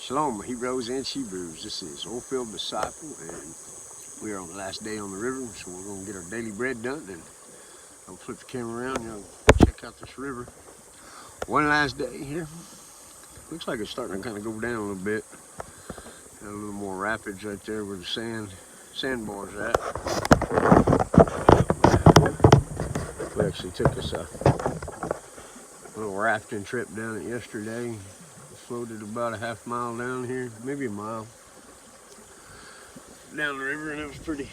Shalom, Hebrews and Hebrews. This is Oilfield Disciple, and we are on the last day on the river, so we're going to get our daily bread done, and I'll flip the camera around and check out this river. One last day here. Looks like it's starting to kind of go down a little bit. Got a little more rapids right there where the sandbar's at. We actually took us a little rafting trip down it yesterday. We floated about a half mile down here, maybe a mile down the river, and it was pretty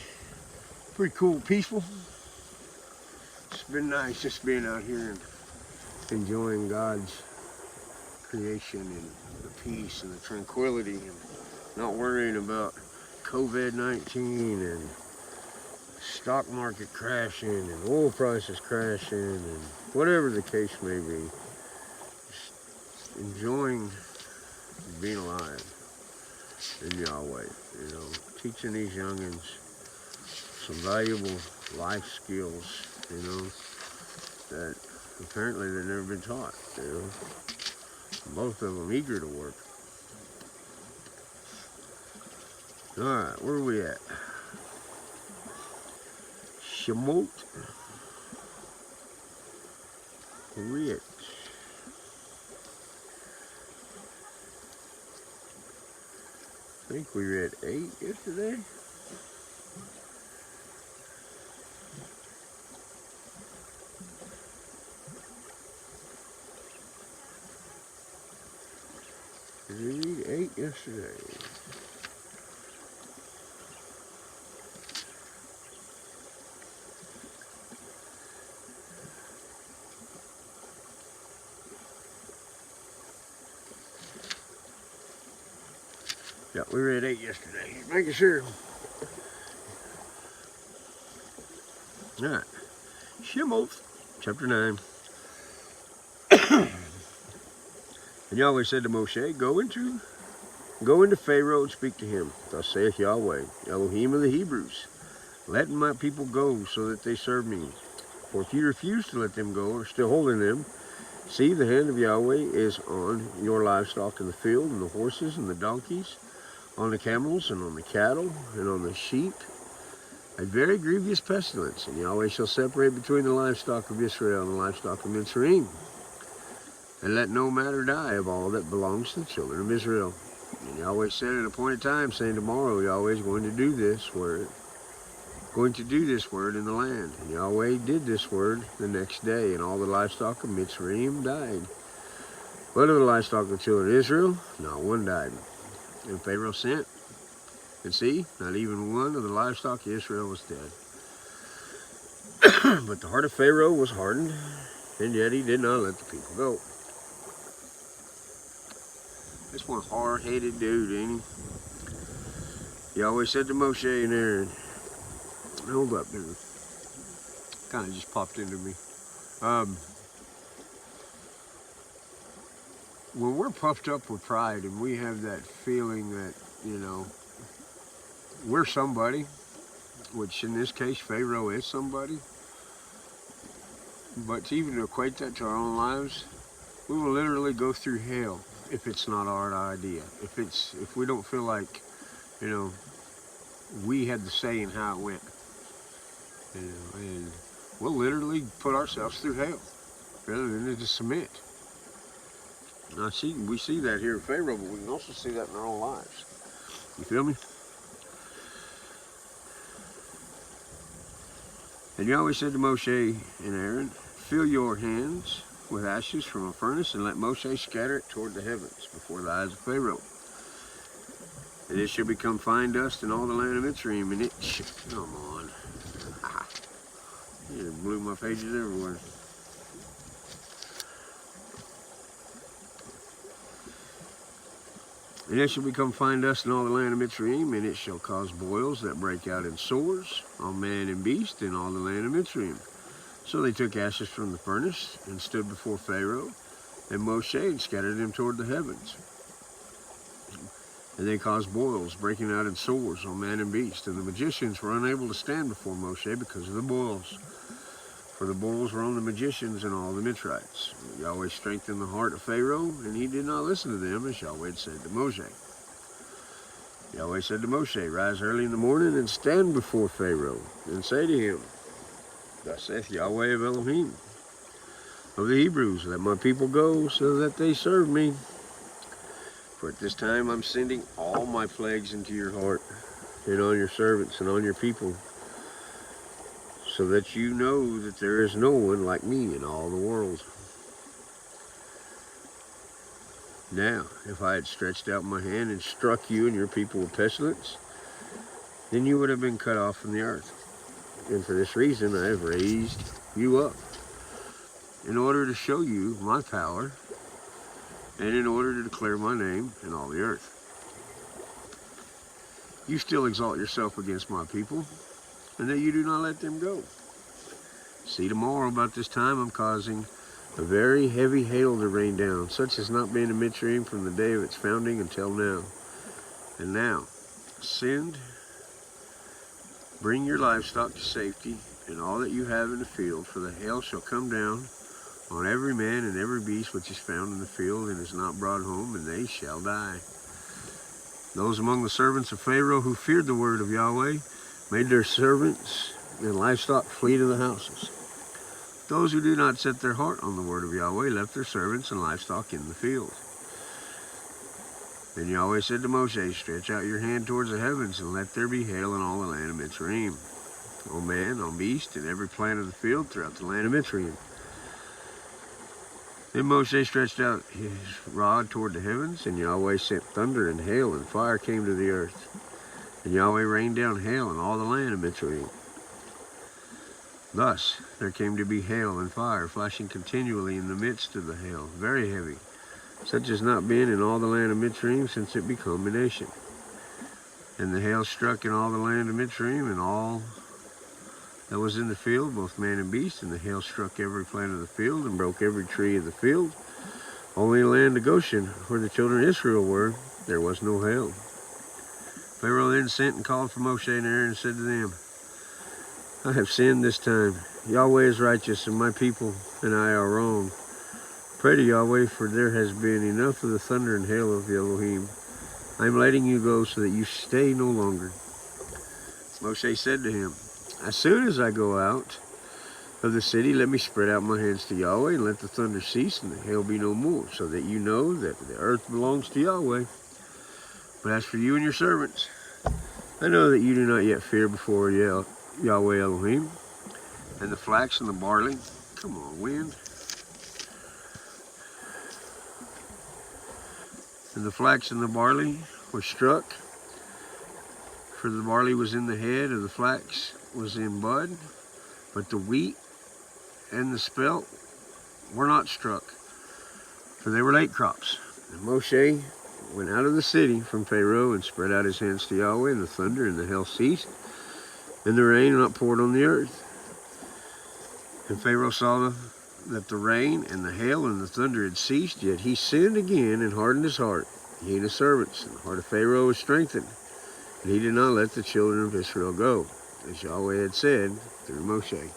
cool, peaceful. It's been nice just being out here and enjoying God's creation and the peace and the tranquility, and not worrying about COVID-19 and stock market crashing and oil prices crashing and whatever the case may be. Just enjoying being alive in Yahweh, teaching these youngins some valuable life skills, that apparently they've never been taught, Both of them eager to work. All right, where are we at? Shemot. Where are we at? I think we read 8 yesterday. Did we read 8 yesterday? Yeah, we read 8 yesterday. Making sure. All right. Shemot, chapter 9. And Yahweh said to Moshe, Go into Pharaoh and speak to him. Thus saith Yahweh, Elohim of the Hebrews, Let my people go so that they serve me. For if you refuse to let them go, or still holding them, see, the hand of Yahweh is on your livestock in the field, and the horses and the donkeys, on the camels and on the cattle and on the sheep, a very grievous pestilence. And Yahweh shall separate between the livestock of Israel and the livestock of Mitzrayim. And let no matter die of all that belongs to the children of Israel. And Yahweh said at an appointed time, saying, Tomorrow Yahweh is going to do this word in the land. And Yahweh did this word the next day, and all the livestock of Mitzrayim died. But of the livestock of the children of Israel, not one died. And Pharaoh sent, and see, not even one of the livestock of Israel was dead. But the heart of Pharaoh was hardened, and yet he did not let the people go. This one hard-headed dude, ain't he? Yahweh said to Moshe and Aaron, hold up, dude. Kind of just popped into me. When we're puffed up with pride and we have that feeling that, we're somebody, which in this case, Pharaoh is somebody, but to even equate that to our own lives, we will literally go through hell if it's not our idea. If we don't feel like, we had the say in how it went. And we'll literally put ourselves through hell rather than to submit. Now, we see that here in Pharaoh, but we can also see that in our own lives. You feel me? And Yahweh said to Moshe and Aaron, Fill your hands with ashes from a furnace, and let Moshe scatter it toward the heavens before the eyes of Pharaoh. And it shall become fine dust in all the land of Mitzrayim, and it shall, come on. It blew my pages everywhere. And it shall become fine dust in all the land of Mitzrayim, and it shall cause boils that break out in sores on man and beast in all the land of Mitzrayim. So they took ashes from the furnace and stood before Pharaoh and Moshe and scattered them toward the heavens. And they caused boils breaking out in sores on man and beast. And the magicians were unable to stand before Moshe because of the boils. For the bulls were on the magicians and all the Mitzrites. Yahweh strengthened the heart of Pharaoh, and he did not listen to them, as Yahweh had said to Moshe. Yahweh said to Moshe, rise early in the morning and stand before Pharaoh, and say to him, thus saith Yahweh of Elohim, of the Hebrews, let my people go, so that they serve me. For at this time I'm sending all my plagues into your heart, and on your servants and on your people, so that you know that there is no one like me in all the world. Now, if I had stretched out my hand and struck you and your people with pestilence, then you would have been cut off from the earth. And for this reason I have raised you up, in order to show you my power, and in order to declare my name in all the earth. You still exalt yourself against my people, and that you do not let them go. See, tomorrow about this time I'm causing a very heavy hail to rain down, such has not been in Mitzrayim from the day of its founding until now. And now, bring your livestock to safety, and all that you have in the field, for the hail shall come down on every man and every beast which is found in the field and is not brought home, and they shall die. Those among the servants of Pharaoh who feared the word of Yahweh made their servants and livestock flee to the houses. Those who do not set their heart on the word of Yahweh left their servants and livestock in the field. Then Yahweh said to Moshe, stretch out your hand towards the heavens, and let there be hail in all the land of Mitzrayim, on man, on beast, and every plant of the field throughout the land of Mitzrayim. Then Moshe stretched out his rod toward the heavens, and Yahweh sent thunder and hail, and fire came to the earth. And Yahweh rained down hail in all the land of Mitzrayim. Thus there came to be hail and fire, flashing continually in the midst of the hail, very heavy, such as not been in all the land of Mitzrayim since it became a nation. And the hail struck in all the land of Mitzrayim, and all that was in the field, both man and beast, and the hail struck every plant of the field, and broke every tree of the field. Only in the land of Goshen, where the children of Israel were, there was no hail. Pharaoh then sent and called for Moshe and Aaron, and said to them, I have sinned this time. Yahweh is righteous, and my people and I are wrong. Pray to Yahweh, for there has been enough of the thunder and hail of Elohim. I am letting you go so that you stay no longer. Moshe said to him, as soon as I go out of the city, let me spread out my hands to Yahweh, and let the thunder cease and the hail be no more, so that you know that the earth belongs to Yahweh. But as for you and your servants, I know that you do not yet fear before Yahweh Elohim, and the flax and the barley, come on, wind, and the flax and the barley were struck, for the barley was in the head, and the flax was in bud, but the wheat and the spelt were not struck, for they were late crops. And Moshe went out of the city from Pharaoh and spread out his hands to Yahweh, and the thunder and the hail ceased, and the rain not poured on the earth. And Pharaoh saw that the rain and the hail and the thunder had ceased, yet he sinned again and hardened his heart, he and his servants. And the heart of Pharaoh was strengthened, and he did not let the children of Israel go, as Yahweh had said through Moshe.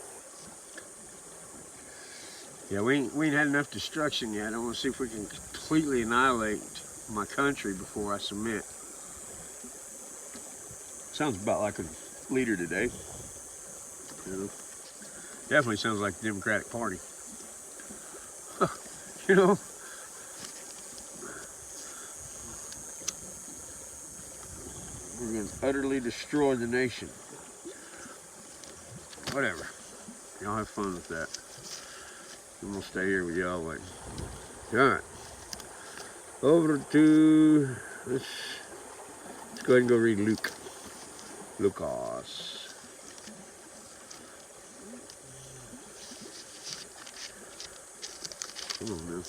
Yeah, we ain't had enough destruction yet. I want to see if we can completely annihilate my country before I submit. Sounds about like a leader today. You know, definitely sounds like the Democratic Party. You know, we're going to utterly destroy the nation. Whatever. Y'all have fun with that. I'm going to stay here with Yahweh. Alright. Over to, let's go ahead and go read Luke. Lucas. Come on now.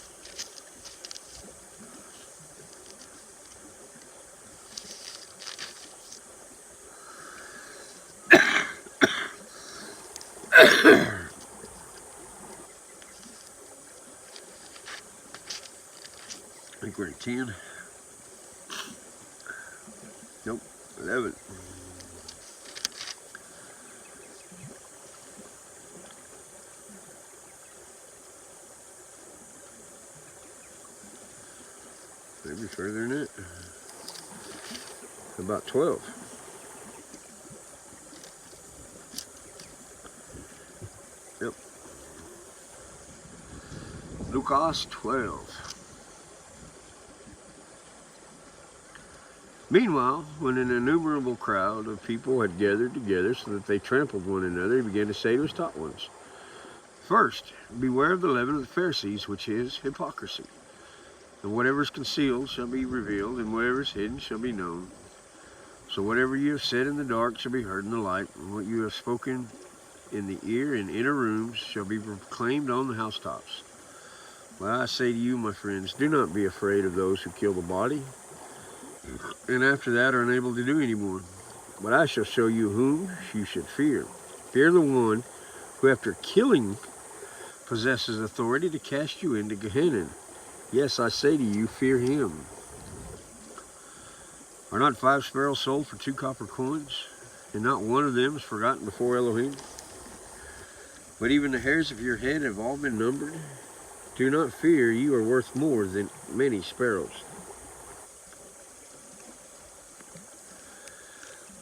I think we're at 10. Nope, 11. Maybe further than that. About 12. Yep. Lucas 12. Meanwhile, when an innumerable crowd of people had gathered together so that they trampled one another, he began to say to his taught ones, "First, beware of the leaven of the Pharisees, which is hypocrisy. And whatever is concealed shall be revealed, and whatever is hidden shall be known. So whatever you have said in the dark shall be heard in the light, and what you have spoken in the ear in inner rooms shall be proclaimed on the housetops. But I say to you, my friends, do not be afraid of those who kill the body, and after that are unable to do any more. But I shall show you whom you should fear. Fear the one who after killing possesses authority to cast you into Gehenna. Yes, I say to you, fear him. Are not 5 sparrows sold for 2 copper coins, and not one of them is forgotten before Elohim? But even the hairs of your head have all been numbered. Do not fear, you are worth more than many sparrows.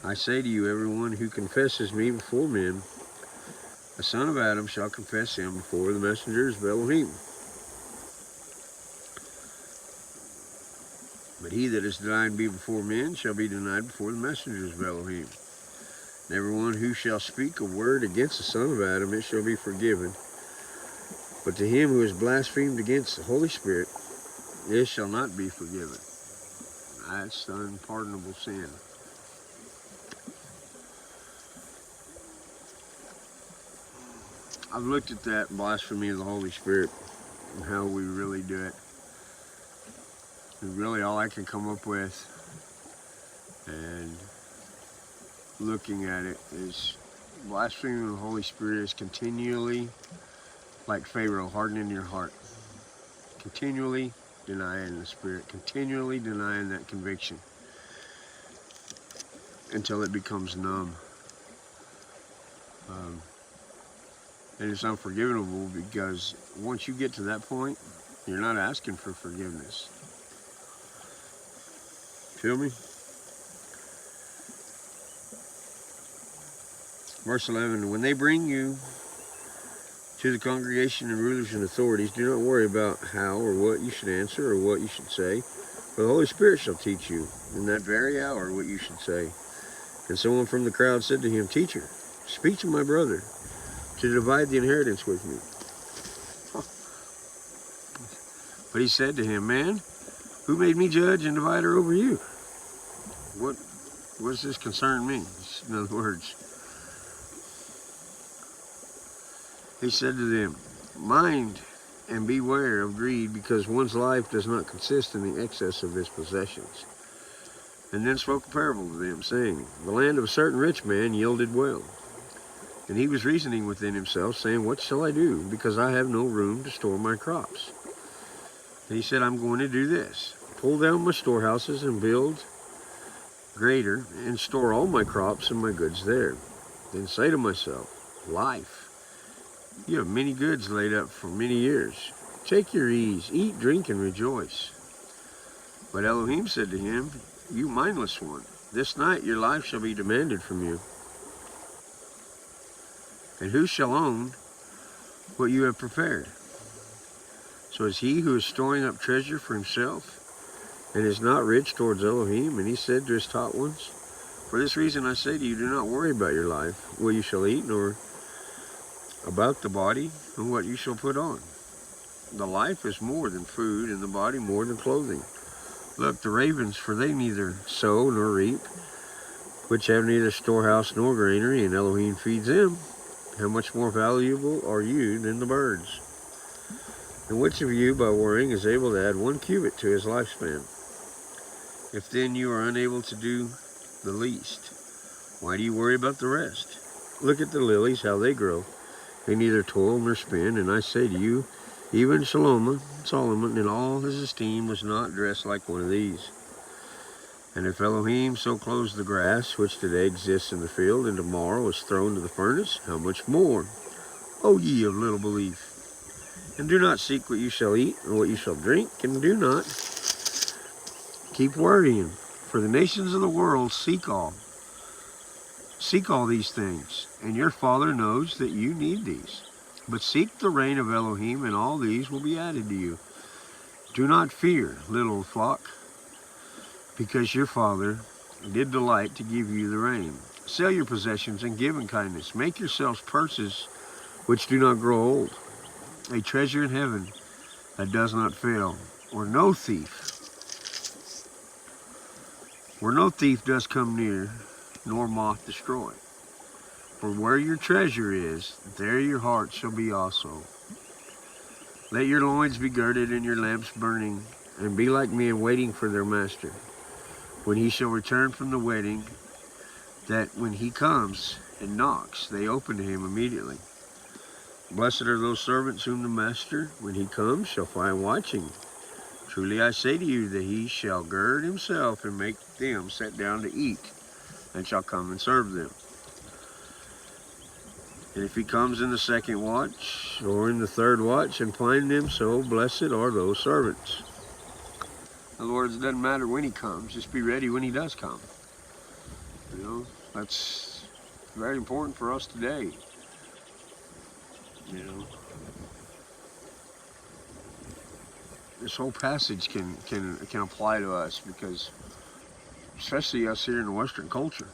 I say to you, everyone who confesses me before men, the son of Adam shall confess him before the messengers of Elohim. But he that is denied me before men shall be denied before the messengers of Elohim. And everyone who shall speak a word against the son of Adam, it shall be forgiven. But to him who has blasphemed against the Holy Spirit, it shall not be forgiven. That's the unpardonable sin. I've looked at that blasphemy of the Holy Spirit and how we really do it. And really all I can come up with and looking at it is blasphemy of the Holy Spirit is continually, like Pharaoh, hardening your heart. Continually denying the Spirit, continually denying that conviction until it becomes numb. And it's unforgivable because once you get to that point, you're not asking for forgiveness. Feel me? Verse 11, when they bring you to the congregation and rulers and authorities, do not worry about how or what you should answer or what you should say, for the Holy Spirit shall teach you in that very hour what you should say. And someone from the crowd said to him, Teacher, speak to my brother to divide the inheritance with me. But he said to him, Man, who made me judge and divider over you? What does this concern me? In other words, he said to them, Mind and beware of greed, because one's life does not consist in the excess of his possessions. And then spoke a parable to them, saying, The land of a certain rich man yielded well. And he was reasoning within himself, saying, What shall I do? Because I have no room to store my crops. And he said, I'm going to do this. Pull down my storehouses and build greater, and store all my crops and my goods there. Then say to myself, Life, you have many goods laid up for many years. Take your ease, eat, drink, and rejoice. But Elohim said to him, You mindless one, this night your life shall be demanded from you. And who shall own what you have prepared? So is he who is storing up treasure for himself and is not rich towards Elohim? And he said to his taught ones, For this reason I say to you, do not worry about your life, what you shall eat, nor about the body and what you shall put on. The life is more than food, and the body more than clothing. Look, the ravens, for they neither sow nor reap, which have neither storehouse nor granary, and Elohim feeds them. How much more valuable are you than the birds? And which of you, by worrying, is able to add 1 cubit to his lifespan? If then you are unable to do the least, why do you worry about the rest? Look at the lilies, how they grow. They neither toil nor spin, and I say to you, even Solomon in all his esteem was not dressed like one of these. And if Elohim so clothes the grass, which today exists in the field, and tomorrow is thrown to the furnace, how much more, O ye of little belief? And do not seek what you shall eat, or what you shall drink, and do not Keep worrying. For the nations of the world seek all these things, and your Father knows that you need these. But seek the reign of Elohim, and all these will be added to you. Do not fear, little flock, because your Father did delight to give you the rain. Sell your possessions and give in kindness. Make yourselves purses which do not grow old, a treasure in heaven that does not fail, where no thief does come near, nor moth destroy. For where your treasure is, there your heart shall be also. Let your loins be girded and your lamps burning, and be like men waiting for their master, when he shall return from the wedding, that when he comes and knocks, they open to him immediately. Blessed are those servants whom the master, when he comes, shall find watching. Truly I say to you that he shall gird himself and make them sit down to eat, and shall come and serve them. And if he comes in the second watch, or in the third watch, and find them so, blessed are those servants. In other words, it doesn't matter when he comes, just be ready when he does come. You know, that's very important for us today. You know, this whole passage can apply to us, because especially us here in the Western culture,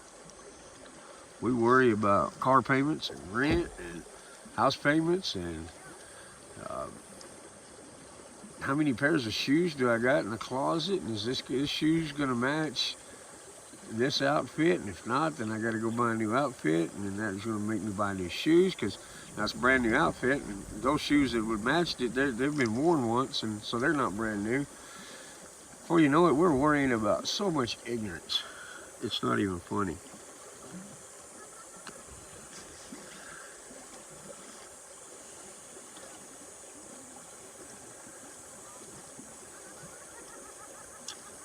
we worry about car payments and rent and house payments and how many pairs of shoes do I got in the closet, and is this shoes gonna match this outfit, and if not, then I got to go buy a new outfit, and then that's going to make me buy new shoes, because that's a brand new outfit, and those shoes that would match it, they've been worn once, and so they're not brand new. Before you know it, we're worrying about so much ignorance, it's not even funny.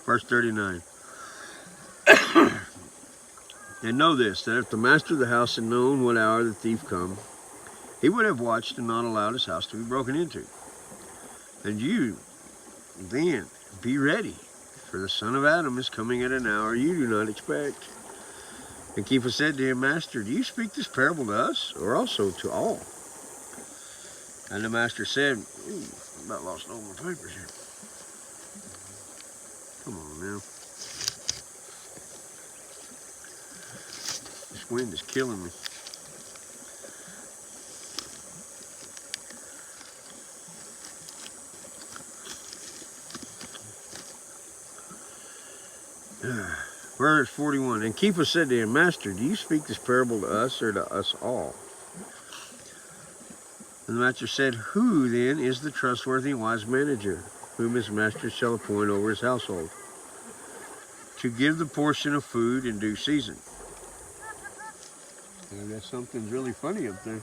Verse 39. And know this, that if the master of the house had known what hour the thief come, he would have watched and not allowed his house to be broken into. And you, then, be ready, for the Son of Adam is coming at an hour you do not expect. And Kepha said to him, Master, do you speak this parable to us, or also to all? And the master said, I about lost all my papers here. Come on now. This wind is killing me. Verse 41. And Kepha said to him, Master, do you speak this parable to us or to us all? And the master said, Who then is the trustworthy and wise manager, whom his master shall appoint over his household, to give the portion of food in due season? I guess something's really funny up there.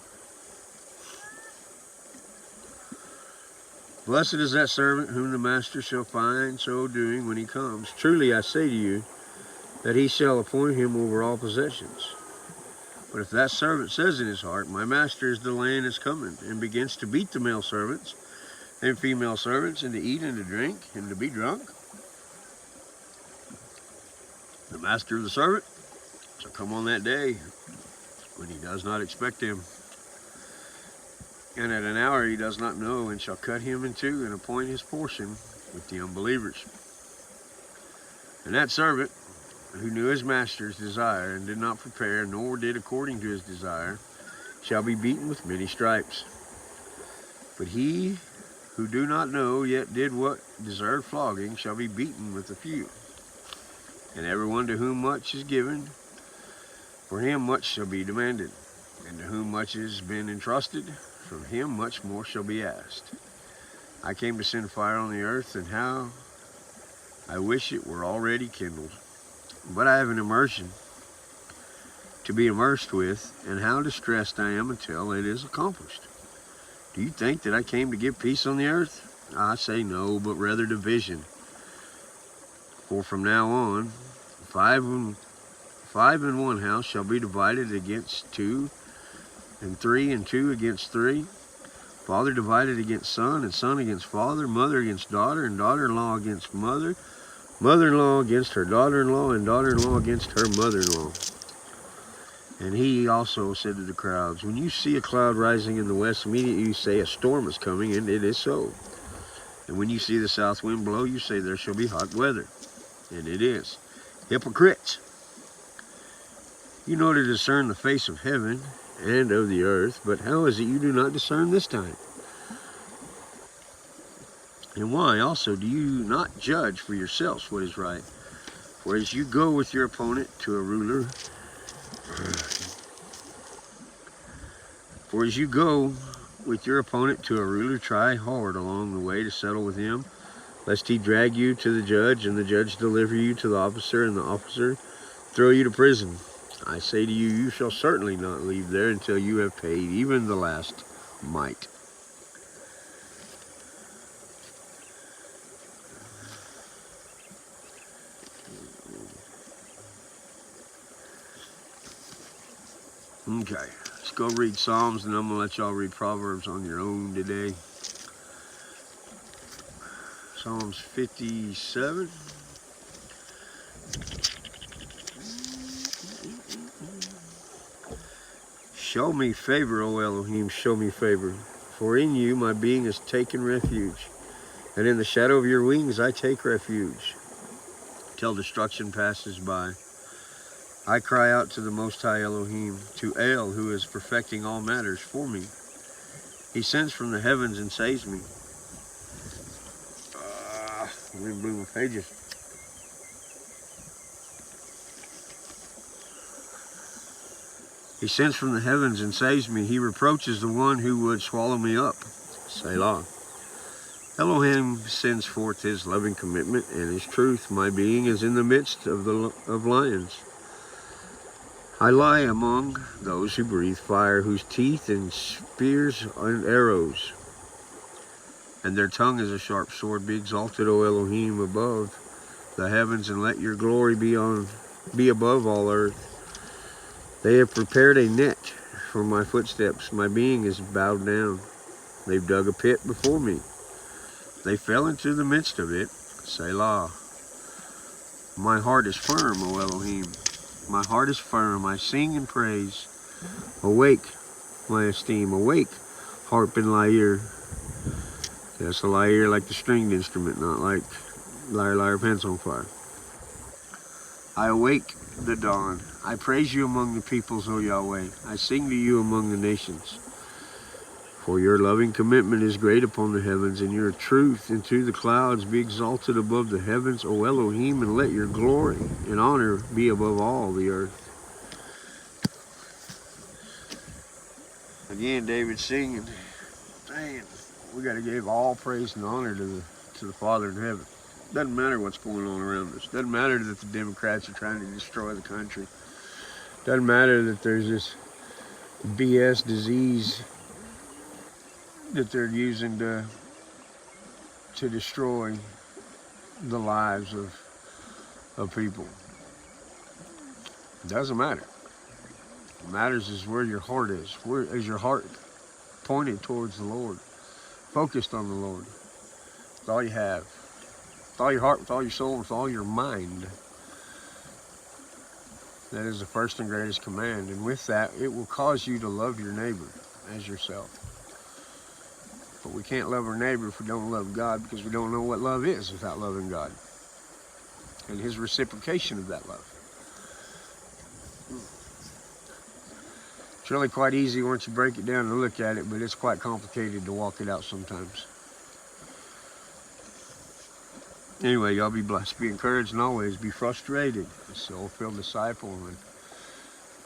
Blessed is that servant whom the master shall find so doing when he comes. Truly I say to you, that he shall appoint him over all possessions. But if that servant says in his heart, My master is delaying his coming, and begins to beat the male servants and female servants, and to eat and to drink, and to be drunk, the master of the servant shall come on that day when he does not expect him, and at an hour he does not know, and shall cut him in two, and appoint his portion with the unbelievers. And that servant, who knew his master's desire, and did not prepare, nor did according to his desire, shall be beaten with many stripes. But he who do not know, yet did what deserved flogging, shall be beaten with a few. And everyone to whom much is given, for him much shall be demanded. And to whom much has been entrusted, from him much more shall be asked. I came to send fire on the earth, and how I wish it were already kindled. But I have an immersion to be immersed with, and how distressed I am until it is accomplished. Do you think that I came to give peace on the earth? I say no, but rather division. For from now on, five in one house shall be divided against two, and three and two against three. Father divided against son, and son against father, mother against daughter, and daughter-in-law against mother, Mother-in-law against her daughter-in-law, and daughter-in-law against her mother-in-law. And he also said to the crowds, when you see a cloud rising in the west, immediately you say a storm is coming, and it is so. And when you see the south wind blow, you say there shall be hot weather, and it is. Hypocrites! You know to discern the face of heaven and of the earth, but how is it you do not discern this time? And why also do you not judge for yourselves what is right? For as you go with your opponent to a ruler, try hard along the way to settle with him, lest he drag you to the judge, and the judge deliver you to the officer, and the officer throw you to prison. I say to you, you shall certainly not leave there until you have paid even the last mite. Okay, let's go read Psalms, and I'm going to let y'all read Proverbs on your own today. Psalms 57. Show me favor, O Elohim, show me favor. For in you my being has taken refuge, and in the shadow of your wings I take refuge, till destruction passes by. I cry out to the Most High Elohim, to El, who is perfecting all matters for me. He sends from the heavens and saves me. Let me blew my pages. He sends from the heavens and saves me. He reproaches the one who would swallow me up. Selah. Elohim sends forth his loving commitment and his truth. My being is in the midst of lions. I lie among those who breathe fire, whose teeth and spears and arrows, and their tongue is a sharp sword. Be exalted, O Elohim, above the heavens, and let your glory be above all earth. They have prepared a net for my footsteps. My being is bowed down. They've dug a pit before me. They fell into the midst of it. Selah. My heart is firm, O Elohim. My heart is firm. I sing and praise. Awake, my esteem. Awake, harp and lyre. That's a lyre like the stringed instrument, not like lyre, lyre, pants on fire. I awake the dawn. I praise you among the peoples, O Yahweh. I sing to you among the nations. For your loving commitment is great upon the heavens, and your truth into the clouds. Be exalted above the heavens, O Elohim, and let your glory and honor be above all the earth. Again, David singing, man, we got to give all praise and honor to the Father in heaven. Doesn't matter what's going on around us. Doesn't matter that the Democrats are trying to destroy the country. Doesn't matter that there's this BS disease that they're using to destroy the lives of people. It doesn't matter. What matters is where your heart is. Where is your heart pointed towards the Lord? Focused on the Lord. With all you have. With all your heart, with all your soul, with all your mind. That is the first and greatest command. And with that, it will cause you to love your neighbor as yourself. But we can't love our neighbor if we don't love God, because we don't know what love is without loving God and his reciprocation of that love. It's really quite easy once you break it down and look at it, but it's quite complicated to walk it out sometimes. Anyway, y'all be blessed, be encouraged, and always be frustrated. A soul-filled disciple, and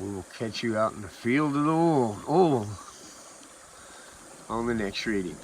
we will catch you out in the field of the oil on the next reading.